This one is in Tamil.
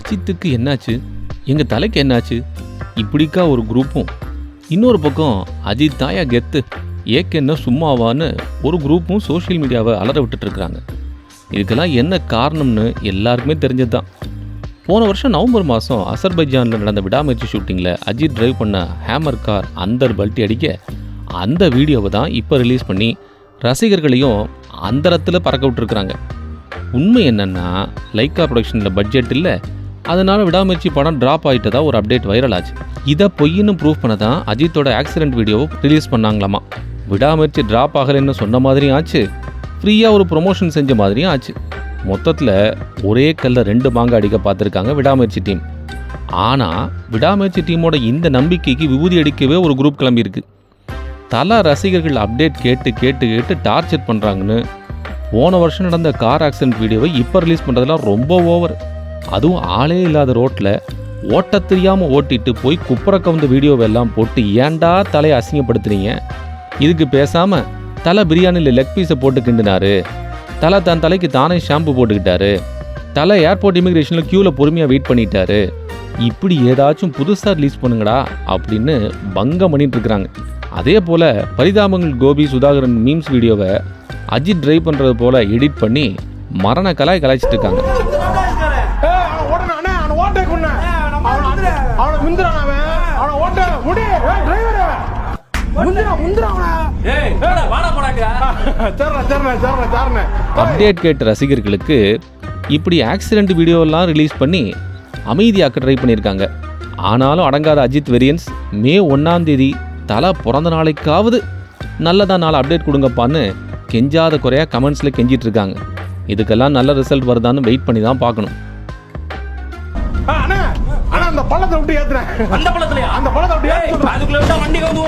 அஜித்துக்கு என்னாச்சு, எங்கள் தலைக்கு என்னாச்சு, இப்படிக்கா ஒரு குரூப்பும், இன்னொரு பக்கம் அஜித் தாயா கெத்து ஏக்கென்ன சும்மாவான்னு ஒரு குரூப்பும் சோஷியல் மீடியாவை அலற விட்டுட்ருக்குறாங்க. இதுக்கெல்லாம் என்ன காரணம்னு எல்லாருக்குமே தெரிஞ்சது தான். போன வருஷம் நவம்பர் மாதம் அசர்பைஜானில் நடந்த விடாமுயற்சி ஷூட்டிங்கில் அஜித் டிரைவ் பண்ண ஹேமர் கார் அந்தர் பல்ட்டி அடிக்க அந்த வீடியோவை தான் இப்போ ரிலீஸ் பண்ணி ரசிகர்களையும் அந்தரத்தில் பறக்க விட்டுருக்குறாங்க. உண்மை என்னென்னா, லைக்கா ப்ரொடக்ஷனில் பட்ஜெட் இல்லை, அதனால் விடாமுயற்சி படம் ட்ராப் ஆகிட்டதா ஒரு அப்டேட் வைரல் ஆச்சு. இதை பொய்ன்னு ப்ரூவ் பண்ண தான் அஜித்தோட ஆக்சிடென்ட் வீடியோவை ரிலீஸ் பண்ணாங்களாமா. விடாமுயற்சி ட்ராப் ஆகலைன்னு சொன்ன மாதிரியும் ஆச்சு, ஃப்ரீயாக ஒரு ப்ரொமோஷன் செஞ்ச மாதிரியும் ஆச்சு. மொத்தத்தில் ஒரே கல்ல 2 மாங்காய் அடிக்க பார்த்துருக்காங்க விடாமுயற்சி டீம். ஆனால் விடாமுயற்சி டீமோட இந்த நம்பிக்கைக்கு விபூதி அடிக்கவே ஒரு குரூப் கிளம்பியிருக்கு. தல ரசிகர்கள் அப்டேட் கேட்டு கேட்டு கேட்டு டார்ச்சர் பண்ணுறாங்கன்னு போன வருஷம் நடந்த கார் ஆக்சிடென்ட் வீடியோவை இப்போ ரிலீஸ் பண்ணுறதுலாம் ரொம்ப ஓவர். அதுவும் ஆளே இல்லாத ரோட்டில் ஓட்ட தெரியாமல் ஓட்டிட்டு போய் குப்புற கவுந்த வீடியோவெல்லாம் போட்டு ஏன்டா தலையை அசிங்கப்படுத்துறீங்க? இதுக்கு பேசாமல் தலை பிரியாணியில் லெக் பீஸை போட்டு கிண்டினாரு, தலை தன் தலைக்கு தானே ஷாம்பு போட்டுக்கிட்டாரு, தலை ஏர்போர்ட் இமிக்ரேஷனில் க்யூவில் பொறுமையாக வெயிட் பண்ணிட்டாரு, இப்படி ஏதாச்சும் புதுசாக ரிலீஸ் பண்ணுங்கடா அப்படின்னு பங்கம் பண்ணிட்டு இருக்கிறாங்க. அதே போல் பரிதாபங்கள் கோபி சுதாகரன் மீம்ஸ் வீடியோவை அஜித் ட்ரைவ் பண்ணுறது போல் எடிட் பண்ணி மரண கலாய்ச்சிட்டு இருக்காங்க. அப்டேட் கேட்ட ரசிகர்களுக்கு இப்படி ஆக்சிடென்ட் வீடியோலாம் ரிலீஸ் பண்ணி அமைதியாக்க ட்ரை பண்ணியிருக்காங்க. ஆனாலும் அடங்காத அஜித் வெரியன்ஸ் மே 1ஆம் தேதி தலை பிறந்த நாளைக்காவது நல்லதா நாள் அப்டேட் கொடுங்கப்பான்னு கெஞ்சாத குறையா கமெண்ட்ஸில் கெஞ்சிட்டு இருக்காங்க. இதுக்கெல்லாம் நல்ல ரிசல்ட் வருதான்னு வெயிட் பண்ணி தான் பார்க்கணும். அந்த பள்ளத்தை விட்டு ஏத்துறேன். அந்த பள்ளத்துல வண்டி வந்து